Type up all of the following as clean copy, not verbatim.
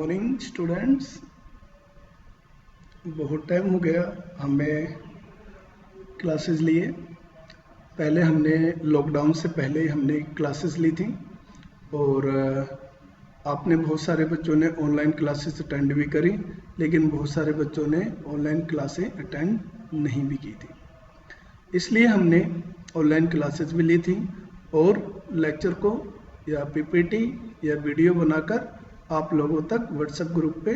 Morning students. बहुत time हो गया हमें क्लासेस लिए। पहले हमने लॉकडाउन से पहले हमने क्लासेस ली थी और आपने बहुत सारे बच्चों ने ऑनलाइन क्लासेस अटेंड भी करी, लेकिन बहुत सारे बच्चों ने ऑनलाइन क्लासें अटेंड नहीं भी की थी। इसलिए हमने ऑनलाइन क्लासेस भी ली थी और लेक्चर को या पीपीटी या वीडियो बनाकर आप लोगों तक व्हाट्सएप ग्रुप पे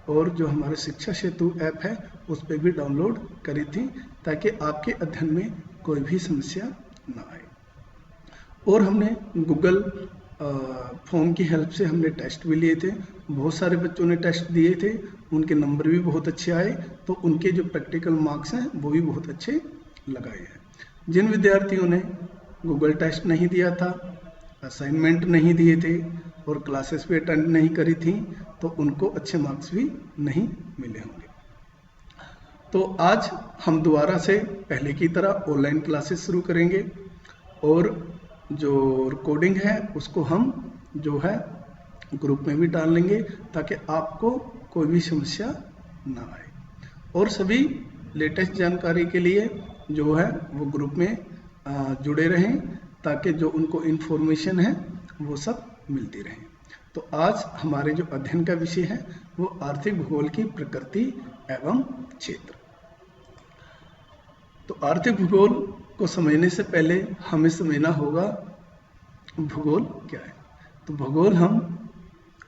और जो हमारे शिक्षा सेतु ऐप है उस पर भी डाउनलोड करी थी, ताकि आपके अध्ययन में कोई भी समस्या ना आए। और हमने गूगल फॉर्म की हेल्प से हमने टेस्ट भी लिए थे। बहुत सारे बच्चों ने टेस्ट दिए थे, उनके नंबर भी बहुत अच्छे आए, तो उनके जो प्रैक्टिकल मार्क्स हैं वो भी बहुत अच्छे लगाए हैं। जिन विद्यार्थियों ने गूगल टेस्ट नहीं दिया था, असाइनमेंट नहीं दिए थे और क्लासेस भी अटेंड नहीं करी थी, तो उनको अच्छे मार्क्स भी नहीं मिले होंगे। तो आज हम दोबारा से पहले की तरह ऑनलाइन क्लासेस शुरू करेंगे और जो रिकॉर्डिंग है उसको हम जो है ग्रुप में भी डाल लेंगे, ताकि आपको कोई भी समस्या ना आए। और सभी लेटेस्ट जानकारी के लिए जो है वो ग्रुप में जुड़े रहें, ताकि जो उनको इन्फॉर्मेशन है वो सब मिलती रहे। तो आज हमारे जो अध्ययन का विषय है वो आर्थिक भूगोल की प्रकृति एवं क्षेत्र। तो आर्थिक भूगोल को समझने से पहले हमें समझना होगा भूगोल क्या है। तो भूगोल हम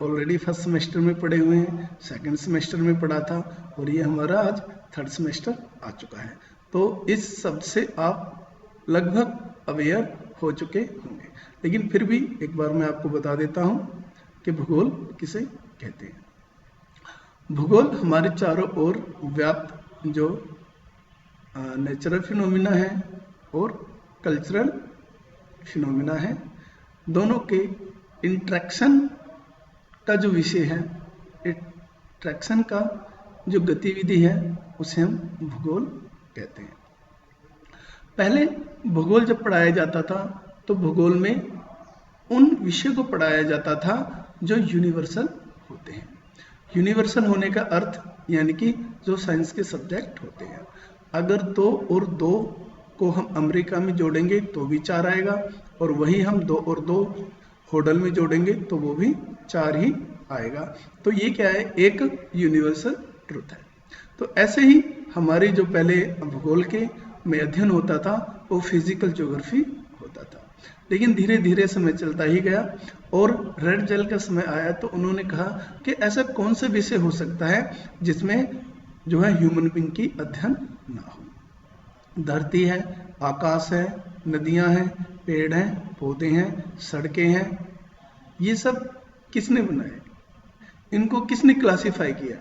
ऑलरेडी फर्स्ट सेमेस्टर में पढ़े हुए हैं, सेकंड सेमेस्टर में पढ़ा था और ये हमारा आज थर्ड सेमेस्टर आ चुका है। तो इस शब्द से आप लगभग अवेयर हो चुके होंगे, लेकिन फिर भी एक बार मैं आपको बता देता हूँ कि भूगोल किसे कहते हैं। भूगोल हमारे चारों ओर व्याप्त जो नेचुरल फिनोमिना है और कल्चरल फिनोमिना है, दोनों के इंट्रैक्शन का जो विषय है, इंट्रैक्शन का जो गतिविधि है उसे हम भूगोल कहते हैं। पहले भूगोल जब पढ़ाया जाता था तो भूगोल में उन विषयों को पढ़ाया जाता था जो यूनिवर्सल होते हैं। यूनिवर्सल होने का अर्थ यानी कि जो साइंस के सब्जेक्ट होते हैं। अगर 2 और 2 को हम अमेरिका में जोड़ेंगे तो भी 4 आएगा, और वही हम 2 और 2 होडल में जोड़ेंगे तो वो भी 4 ही आएगा। तो ये क्या है, एक यूनिवर्सल ट्रुथ है। तो ऐसे ही हमारी जो पहले भूगोल के में अध्ययन होता था वो फिजिकल ज्योग्राफी होता था, लेकिन धीरे धीरे समय चलता ही गया और रेड जेल का समय आया तो उन्होंने कहा कि ऐसा कौन सा विषय हो सकता है जिसमें जो है ह्यूमन बीइंग की अध्ययन ना हो। धरती है, आकाश है, नदियां हैं, पेड़ हैं, पौधे हैं, सड़कें हैं, ये सब किसने बनाए, इनको किसने क्लासिफाई किया?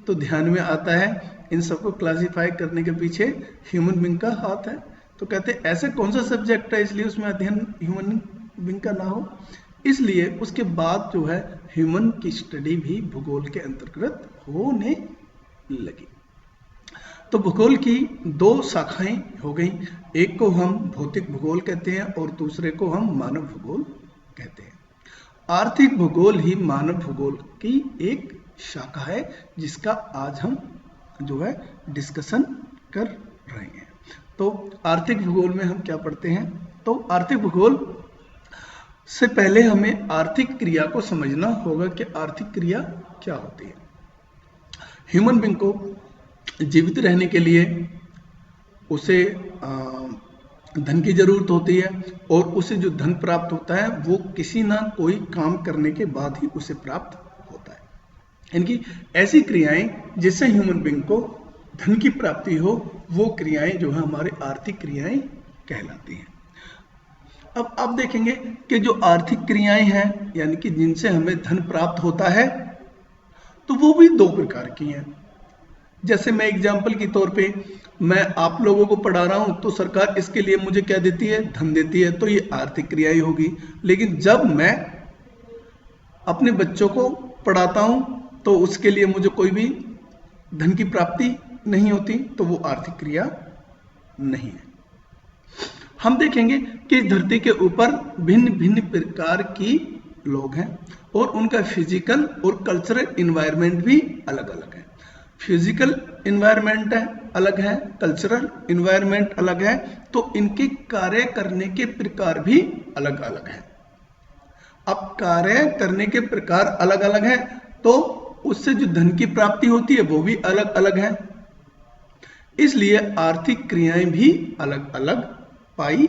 तो ध्यान में आता है इन सबको क्लासिफाई करने के पीछे ह्यूमन बीइंग का हाथ है। तो कहते हैं ऐसे कौन सा सब्जेक्ट है इसलिए उसमें अध्ययन ह्यूमन बीइंग का ना हो, इसलिए उसके बाद जो है ह्यूमन की स्टडी भी भूगोल के अंतर्गत होने लगी। तो भूगोल की 2 शाखाएं हो गई, एक को हम भौतिक भूगोल कहते हैं और दूसरे को हम मानव भूगोल कहते हैं। आर्थिक भूगोल ही मानव भूगोल की एक शाखा है जिसका आज हम जो है डिस्कशन कर रहे हैं। तो आर्थिक भूगोल में हम क्या पढ़ते हैं? तो आर्थिक भूगोल से पहले हमें आर्थिक क्रिया को समझना होगा कि आर्थिक क्रिया क्या होती है। ह्यूमन बीइंग को जीवित रहने के लिए उसे धन की जरूरत होती है और उसे जो धन प्राप्त होता है वो किसी ना कोई काम करने के बाद ही उसे प्राप्त होता है। इनकी ऐसी क्रियाएं जिससे ह्यूमन बीइंग को धन की प्राप्ति हो, वो क्रियाएं जो है हमारे आर्थिक क्रियाएं कहलाती हैं। अब आप देखेंगे कि जो आर्थिक क्रियाएं हैं यानी कि जिनसे हमें धन प्राप्त होता है, तो वो भी 2 प्रकार की हैं। जैसे मैं एग्जाम्पल के तौर पे मैं आप लोगों को पढ़ा रहा हूं तो सरकार इसके लिए मुझे क्या देती है? धन देती है, तो ये आर्थिक क्रियाएं होगी। लेकिन जब मैं अपने बच्चों को पढ़ाता हूं तो उसके लिए मुझे कोई भी धन की प्राप्ति नहीं होती, तो वो आर्थिक क्रिया नहीं है। हम देखेंगे कि इस धरती के ऊपर भिन्न भिन्न प्रकार की लोग हैं और उनका फिजिकल और कल्चरल इन्वायरमेंट भी अलग अलग है। फिजिकल इन्वायरमेंट है अलग है, कल्चरल इन्वायरमेंट अलग है, तो इनके कार्य करने के प्रकार भी अलग अलग है। अब कार्य करने के प्रकार अलग अलग है तो उससे जो धन की प्राप्ति होती है वो भी अलग अलग है, इसलिए आर्थिक क्रियाएं भी अलग अलग पाई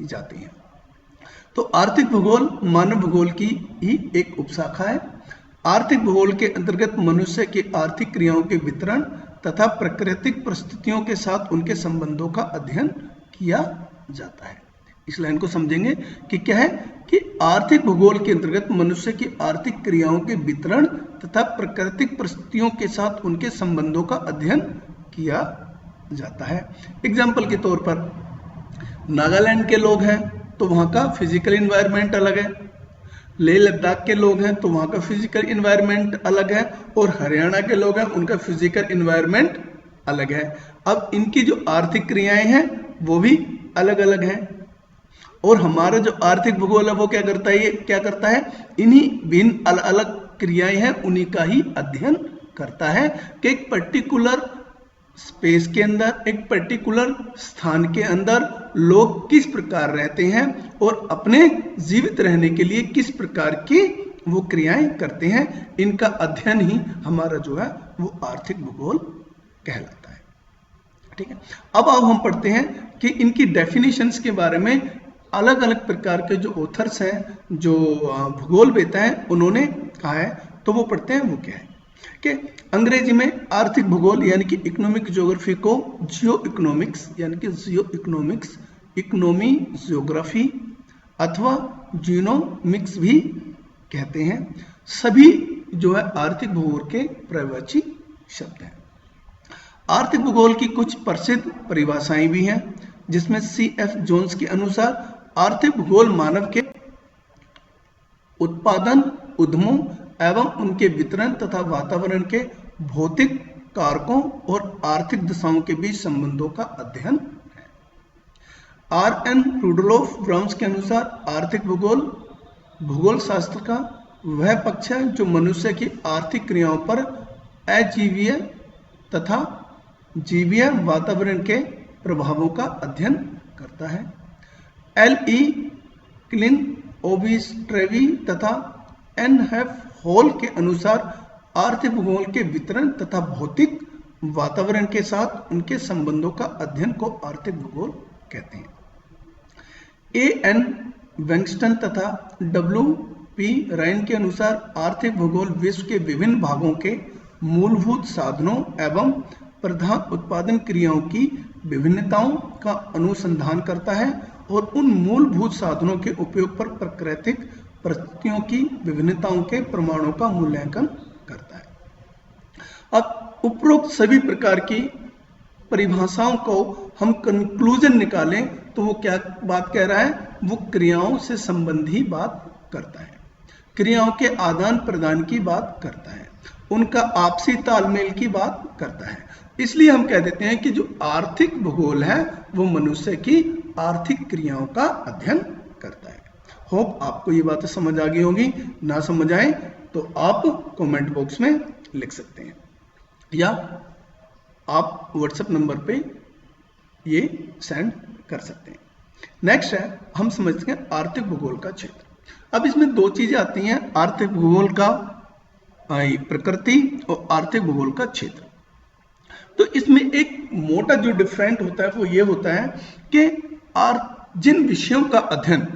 जाती हैं। तो आर्थिक भूगोल मानव भूगोल की ही एक उपशाखा है। आर्थिक भूगोल के अंतर्गत मनुष्य की आर्थिक क्रियाओं के वितरण तथा प्राकृतिक परिस्थितियों के साथ उनके संबंधों का अध्ययन किया जाता है। इस लाइन को समझेंगे कि क्या है कि आर्थिक भूगोल के अंतर्गत मनुष्य की आर्थिक क्रियाओं के वितरण तथा प्राकृतिक परिस्थितियों के साथ उनके संबंधों का अध्ययन किया जाता है। एग्जाम्पल के तौर पर नागालैंड के लोग हैं तो वहाँ का फिजिकल इन्वायरमेंट अलग है, लेह लद्दाख के लोग हैं तो वहाँ का फिजिकल इन्वायरमेंट अलग है, और हरियाणा के लोग हैं उनका फिजिकल इन्वायरमेंट अलग है। अब इनकी जो आर्थिक क्रियाएं हैं वो भी अलग अलग हैं, और हमारा जो आर्थिक भूगोल है वो क्या करता है इन्हीं भिन्न अलग अलग क्रियाएं हैं उन्हीं का ही अध्ययन करता है कि एक पर्टिकुलर स्पेस के अंदर, एक पर्टिकुलर स्थान के अंदर लोग किस प्रकार रहते हैं और अपने जीवित रहने के लिए किस प्रकार की वो क्रियाएं करते हैं, इनका अध्ययन ही हमारा जो है वो आर्थिक भूगोल कहलाता है। ठीक है, अब हम पढ़ते हैं कि इनकी डेफिनेशंस के बारे में। अलग अलग प्रकार के जो ऑथर्स हैं, जो भूगोलवेत्ता हैं, उन्होंने कहा है, तो वो पढ़ते हैं। वो क्या है कि अंग्रेजी में आर्थिक भूगोल यानी कि इकोनॉमिक ज्योग्राफी को जियो इकोनॉमिक्स यानी कि जियो इकोनॉमिक्स, इकोनॉमी ज्योग्राफी अथवा जीनोमिक्स भी कहते हैं। सभी जो है आर्थिक भूगोल के पर्यायवाची शब्द हैं। आर्थिक भूगोल की कुछ प्रसिद्ध परिभाषाएं भी हैं, जिसमें C.F. जोन्स के अनुसार आर्थिक भूगोल मानव के उत्पादन, उद्यमों एवं उनके वितरण तथा वातावरण के भौतिक कारकों और आर्थिक दशाओं के बीच संबंधों का अध्ययन है। R.N. रुडोल्फ ब्राउन्स के अनुसार आर्थिक भूगोल भूगोल शास्त्र का वह पक्ष है जो मनुष्य की आर्थिक क्रियाओं पर अजीवीय तथा जीवीय वातावरण के प्रभावों का अध्ययन करता है। L.E. क्लिन, ओबिस्ट्रेवी तथा N.F. हॉल के अनुसार आर्थिक भूगोल के वितरण तथा भौतिक वातावरण के साथ उनके संबंधों का अध्ययन को आर्थिक भूगोल कहते हैं। A.N. वेंगस्टन तथा W.P. राइन के अनुसार आर्थिक भूगोल विश्व के विभिन्न भागों के मूलभूत साधनों एवं प्रधान उत्पादन क्रियाओं की विभिन्नताओं का अनुसंधान करता है और उन मूलभूत साधनों के उपयोग पर प्राकृतिक परिस्थितियों की विभिन्नताओं के प्रमाणों का मूल्यांकन करता है। अब उपरोक्त सभी प्रकार की परिभाषाओं को हम कंक्लूजन निकालें तो वो क्या बात कह रहा है, वो क्रियाओं से संबंधी बात करता है, क्रियाओं के आदान प्रदान की बात करता है, उनका आपसी तालमेल की बात करता है। इसलिए हम कह देते हैं कि जो आर्थिक भूगोल है वो मनुष्य की आर्थिक क्रियाओं का अध्ययन करता है। होप आपको ये बातें समझ आ गई होगी। ना समझ आए तो आप कमेंट बॉक्स में लिख सकते हैं या आप व्हाट्सएप नंबर पे ये सेंड कर सकते हैं। नेक्स्ट है, हम समझते हैं आर्थिक भूगोल का क्षेत्र। अब इसमें दो चीजें आती हैं, आर्थिक भूगोल का प्रकृति और आर्थिक भूगोल का क्षेत्र। तो इसमें एक मोटा जो डिफरेंट होता है वो ये होता है कि जिन विषयों का अध्ययन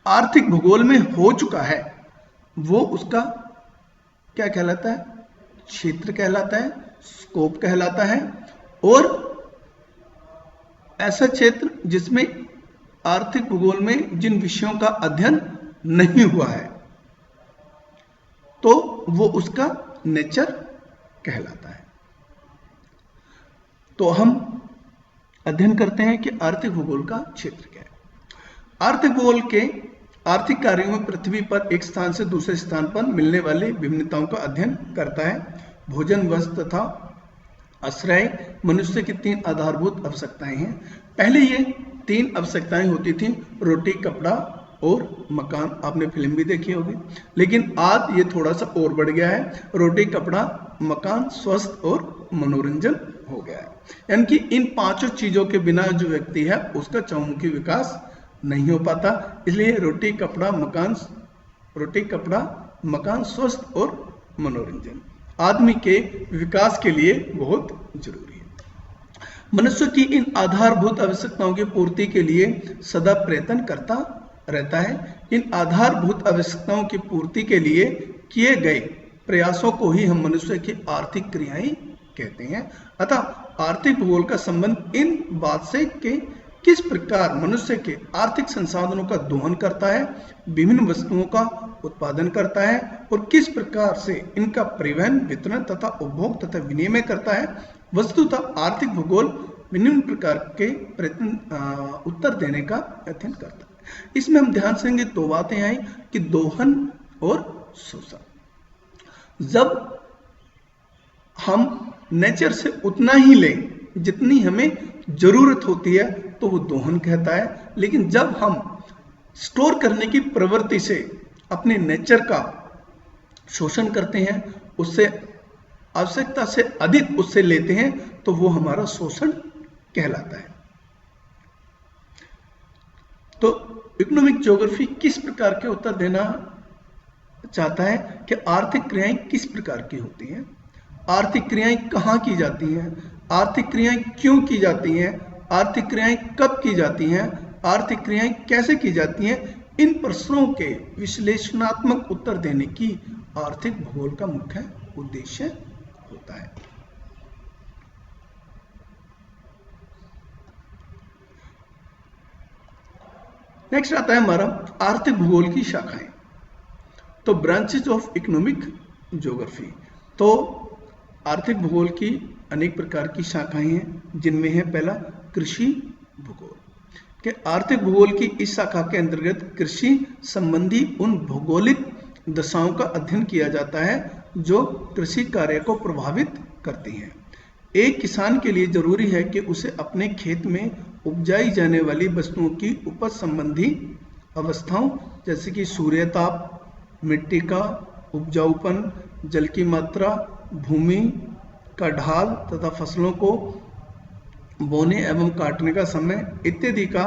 आर्थिक भूगोल में हो चुका है वो उसका क्या कहलाता है, क्षेत्र कहलाता है, स्कोप कहलाता है। और ऐसा क्षेत्र जिसमें आर्थिक भूगोल में जिन विषयों का अध्ययन नहीं हुआ है तो वो उसका नेचर कहलाता है। तो हम अध्ययन करते हैं कि आर्थिक भूगोल का क्षेत्र क्या है। आर्थिक भूगोल के आर्थिक कार्यों में पृथ्वी पर एक स्थान से दूसरे स्थान पर मिलने वाली विभिन्नताओं का अध्ययन करता है। भोजन, वस्त्र तथा आश्रय मनुष्य की 3 आधारभूत आवश्यकताएं हैं। पहले ये 3 आवश्यकताएं होती थी, रोटी, कपड़ा और मकान, आपने फिल्म भी देखी होगी। लेकिन आज ये थोड़ा सा और बढ़ गया है, रोटी कपड़ा मकान स्वास्थ्य और मनोरंजन हो गया है। यानी कि इन पांचों चीजों के बिना जो व्यक्ति है उसका चहुमुखी विकास नहीं हो पाता। इसलिए रोटी कपड़ा मकान स्वास्थ्य और मनोरंजन आदमी के विकास के लिए बहुत जरूरी है। मनुष्य की इन आधारभूत आवश्यकताओं की पूर्ति के लिए सदा प्रयत्न करता रहता है। इन आधारभूत आवश्यकताओं की पूर्ति के लिए किए गए प्रयासों को ही हम मनुष्य की आर्थिक क्रियाएं कहते हैं। अतः आर्थिक भूगोल का संबंध इन बात से कि किस प्रकार मनुष्य के आर्थिक संसाधनों का दोहन करता है, विभिन्न वस्तुओं का उत्पादन करता है और किस प्रकार से इनका परिवहन, वितरण तथा उपभोग तथा विनिमय करता है। वस्तुतः आर्थिक भूगोल विभिन्न प्रकार के प्रश्न उत्तर देने का अध्ययन करता है। इसमें हम ध्यान से देंगे दो बातें आई कि दोहन और शोषण। जब हम नेचर से उतना ही लें जितनी हमें जरूरत होती है तो वो दोहन कहता है। लेकिन जब हम स्टोर करने की प्रवृत्ति से अपने नेचर का शोषण करते हैं, उससे आवश्यकता से अधिक उससे लेते हैं, तो वो हमारा शोषण कहलाता है। तो इकोनॉमिक ज्योग्राफी किस प्रकार के उत्तर देना चाहता है कि आर्थिक क्रियाएं किस प्रकार की होती हैं, आर्थिक क्रियाएं कहाँ की जाती हैं, आर्थिक क्रियाएं क्यों की जाती हैं, आर्थिक क्रियाएं कब की जाती हैं, आर्थिक क्रियाएं कैसे की जाती हैं। इन प्रश्नों के विश्लेषणात्मक उत्तर देने की आर्थिक भूगोल का मुख्य उद्देश्य होता है। नेक्स्ट आता है हमारा आर्थिक भूगोल की शाखाएं। तो ब्रांचेज ऑफ इकोनॉमिक ज्योग्राफी। तो आर्थिक भूगोल की अनेक प्रकार की शाखाएं हैं, जिनमें है पहला कृषि भूगोल। कि आर्थिक भूगोल की इस शाखा के अंतर्गत कृषि संबंधी उन भौगोलिक दशाओं का अध्ययन किया जाता है जो कृषि कार्य को प्रभावित करती हैं। एक किसान के लिए जरूरी है कि उसे अपने खेत में उपजाई जाने वाली वस्तुओं की उपज संबंधी अवस्थाओं जैसे कि सूर्यताप, मिट्टी का उपजाऊपन, जल की मात्रा, भूमि का ढाल तथा फसलों को बोने एवं काटने का समय इत्यादि का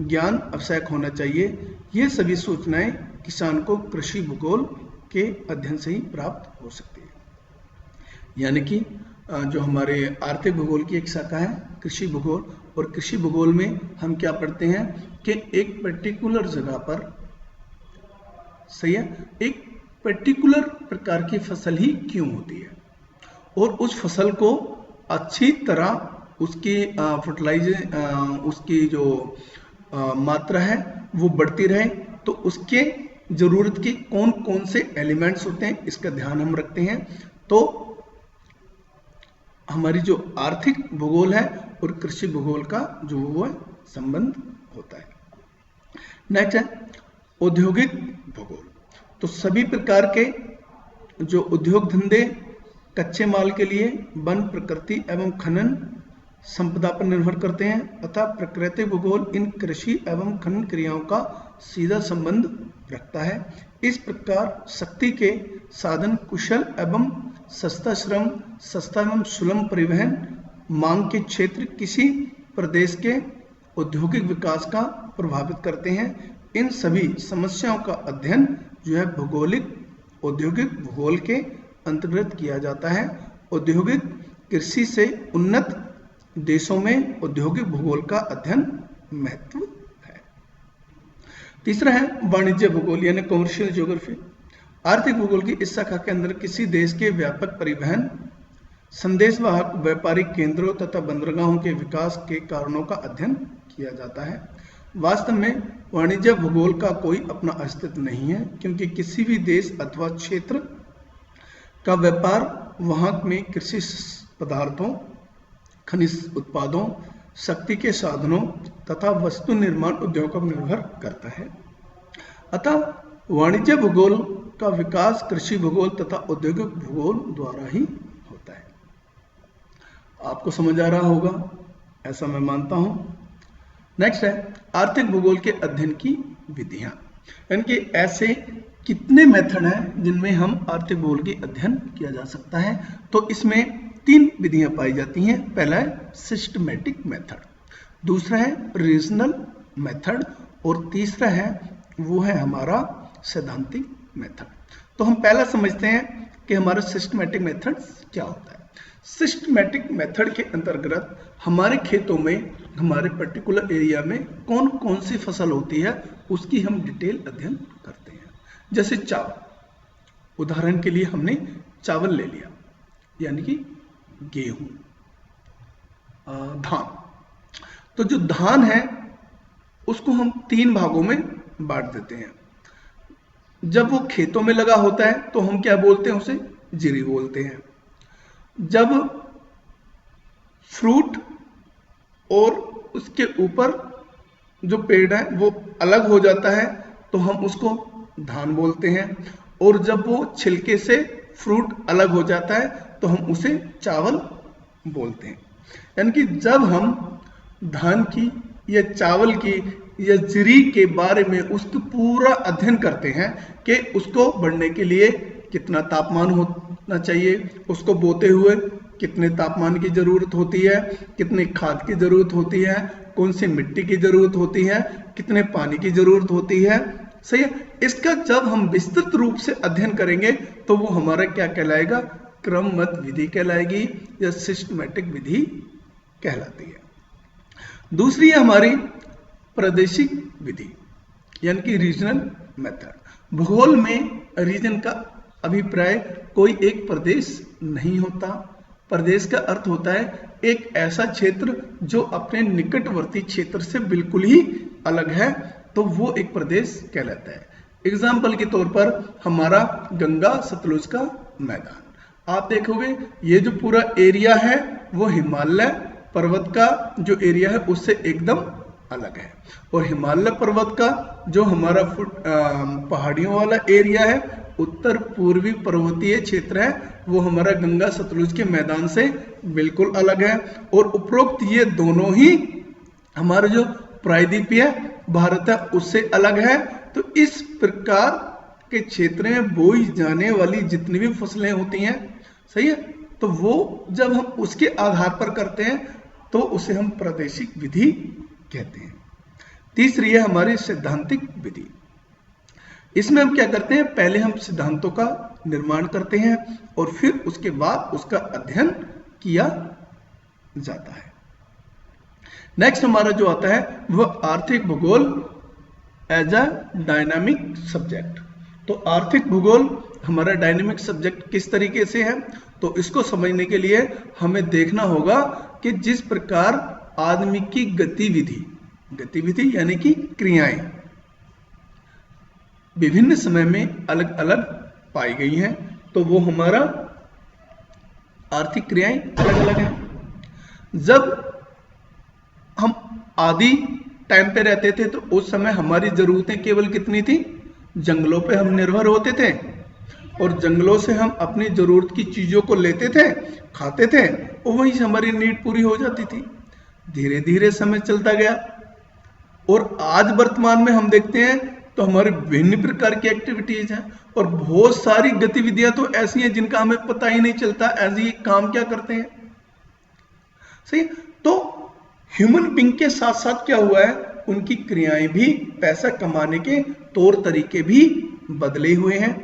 ज्ञान आवश्यक होना चाहिए। ये सभी सूचनाएं किसान को कृषि भूगोल के अध्ययन से ही प्राप्त हो सकती है। यानी कि जो हमारे आर्थिक भूगोल की एक शाखा है कृषि भूगोल, और कृषि भूगोल में हम क्या पढ़ते हैं कि एक पर्टिकुलर जगह पर, सही है, एक पर्टिकुलर प्रकार की फसल ही क्यों होती है और उस फसल को अच्छी तरह उसकी फर्टिलाइजर उसकी जो मात्रा है वो बढ़ती रहे, तो उसके जरूरत के कौन कौन से एलिमेंट्स होते हैं इसका ध्यान हम रखते हैं। तो हमारी जो आर्थिक भूगोल है और कृषि भूगोल का जो वो संबंध होता है। नेक्स्ट है औद्योगिक भूगोल। तो सभी प्रकार के जो उद्योग धंधे कच्चे माल के लिए वन, प्रकृति एवं खनन संपदा पर निर्भर करते हैं, अतः प्राकृतिक भूगोल इन कृषि एवं खनन क्रियाओं का सीधा संबंध रखता है। इस प्रकार शक्ति के साधन, कुशल एवं सस्ता श्रम, सस्ता एवं सुलभ परिवहन, मांग के क्षेत्र किसी प्रदेश के औद्योगिक विकास का प्रभावित करते हैं। इन सभी समस्याओं का अध्ययन जो है भौगोलिक औद्योगिक भूगोल के अंतर्गत किया जाता है। औद्योगिक कृषि से उन्नत देशों में औद्योगिक भूगोल का अध्ययन महत्व है। तीसरा है वाणिज्य भूगोल यानी कॉमर्शियल ज्योग्राफी। आर्थिक भूगोल की इस शाखा के अंदर किसी देश के व्यापक परिवहन, संदेशवाहक व्यापारिक केंद्रों तथा बंदरगाहों के विकास के कारणों का अध्ययन किया जाता है। वास्तव में वाणिज्य भूगोल का कोई अपना अस्तित्व नहीं है, क्योंकि किसी भी देश अथवा क्षेत्र का व्यापार वहां में कृषि पदार्थों, खनिज उत्पादों, शक्ति के साधनों तथा वस्तु निर्माण उद्योगों पर निर्भर करता है। अतः वाणिज्य भूगोल का विकास कृषि भूगोल तथा औद्योगिक भूगोल द्वारा ही होता है। आपको समझ आ रहा होगा, ऐसा मैं मानता हूं। नेक्स्ट है आर्थिक भूगोल के अध्ययन की विधियां। यानी कि ऐसे कितने मेथड हैं जिनमें हम आर्थिक भूगोल की अध्ययन किया जा सकता है। तो इसमें 3 विधियां पाई जाती हैं। पहला है सिस्टमैटिक मेथड, दूसरा है रीजनल मेथड और तीसरा है वो है हमारा सैद्धांतिक मेथड। तो हम पहला समझते हैं कि हमारा सिस्टमैटिक मेथड क्या होता है। सिस्टमैटिक मेथड के अंतर्गत हमारे खेतों में, हमारे पर्टिकुलर एरिया में कौन कौन सी फसल होती है उसकी हम डिटेल अध्ययन करते हैं। जैसे चावल, उदाहरण के लिए हमने चावल ले लिया, यानी कि गेहूं, धान। तो जो धान है उसको हम 3 भागों में बांट देते हैं। जब वो खेतों में लगा होता है तो हम क्या बोलते हैं, उसे जीरी बोलते हैं। जब फ्रूट और उसके ऊपर जो पेड़ है वो अलग हो जाता है तो हम उसको धान बोलते हैं, और जब वो छिलके से फ्रूट अलग हो जाता है तो हम उसे चावल बोलते हैं। यानी कि जब हम धान की या चावल की या जीरी के बारे में उसका पूरा अध्ययन करते हैं कि उसको बढ़ने के लिए कितना तापमान होना चाहिए, उसको बोते हुए कितने तापमान की जरूरत होती है, कितने खाद की जरूरत होती है, कौन सी मिट्टी की जरूरत होती है, कितने पानी की जरूरत होती है, सही है। इसका जब हम विस्तृत रूप से अध्ययन करेंगे तो वो हमारा क्या कहलाएगा, क्रमबद्ध विधि कहलाएगी या सिस्टमैटिक विधि कहलाती है। दूसरी है हमारी प्रादेशिक विधि, यानी कि रीजनल मेथड। भूगोल में रीजन का अभिप्राय कोई एक प्रदेश नहीं होता। प्रदेश का अर्थ होता है एक ऐसा क्षेत्र जो अपने निकटवर्ती क्षेत्र से बिल्कुल ही अलग है, तो वो एक प्रदेश कहलाता है। एग्जाम्पल के तौर पर हमारा गंगा सतलुज का मैदान, आप देखोगे ये जो पूरा एरिया है वो हिमालय पर्वत का जो एरिया है उससे एकदम अलग है, और हिमालय पर्वत का जो हमारा पहाड़ियों वाला एरिया है, उत्तर पूर्वी पर्वतीय क्षेत्र है, वो हमारा गंगा सतलुज के मैदान से बिल्कुल अलग है। और उपरोक्त ये दोनों ही हमारा जो प्रायद्वीपीय भारत है उससे अलग है। तो इस प्रकार के क्षेत्र में बोई जाने वाली जितनी भी फसलें होती हैं, सही है, तो वो जब हम उसके आधार पर करते हैं तो उसे हम प्रादेशिक विधि कहते हैं। तीसरी है हमारी सैद्धांतिक विधि। इसमें हम क्या करते हैं, पहले हम सिद्धांतों का निर्माण करते हैं और फिर उसके बाद उसका अध्ययन किया जाता है। नेक्स्ट हमारा जो आता है वह आर्थिक भूगोल एज अ डायनामिक सब्जेक्ट। तो आर्थिक भूगोल हमारा डायनामिक सब्जेक्ट किस तरीके से है, तो इसको समझने के लिए हमें देखना होगा कि जिस प्रकार आदमी की गतिविधि यानी कि क्रियाएं विभिन्न समय में अलग अलग पाई गई हैं, तो वो हमारा आर्थिक क्रियाएं अलग अलग हैं। जब हम आदि टाइम पे रहते थे तो उस समय हमारी जरूरतें केवल कितनी थी, जंगलों पे हम निर्भर होते थे और जंगलों से हम अपनी जरूरत की चीजों को लेते थे, खाते थे और वहीं से हमारी नीड पूरी हो जाती थी। धीरे धीरे समय चलता गया और आज वर्तमान में हम देखते हैं तो हमारे विभिन्न प्रकार की एक्टिविटीज हैं और बहुत सारी गतिविधियां तो ऐसी हैं जिनका हमें पता ही नहीं चलता ऐसे ये काम क्या करते हैं, सही। तो ह्यूमन बीइंग के साथ साथ क्या हुआ है, उनकी क्रियाएं भी, पैसा कमाने के तौर तरीके भी बदले हुए हैं।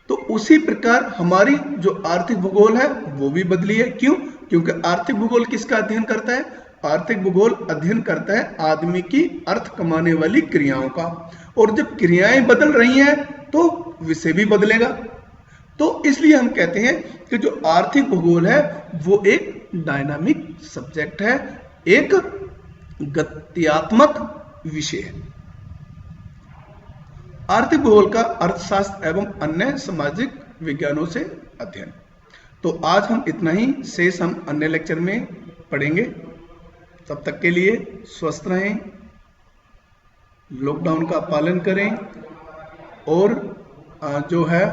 तो उसी प्रकार हमारी जो आर्थिक भूगोल है वो भी बदली है। क्यों? क्योंकि आर्थिक भूगोल किसका अध्ययन करता है, आर्थिक भूगोल अध्ययन करता है आदमी की अर्थ कमाने वाली क्रियाओं का, और जब क्रियाएं बदल रही हैं तो विषय भी बदलेगा। तो इसलिए हम कहते हैं कि जो आर्थिक भूगोल है वो एक डायनामिक सब्जेक्ट है, एक गत्यात्मक विषय है। आर्थिक भूगोल का अर्थशास्त्र एवं अन्य सामाजिक विज्ञानों से अध्ययन। तो आज हम इतना ही, शेष हम अन्य लेक्चर में पढ़ेंगे। तब तक के लिए स्वस्थ रहें, लॉकडाउन का पालन करें और जो है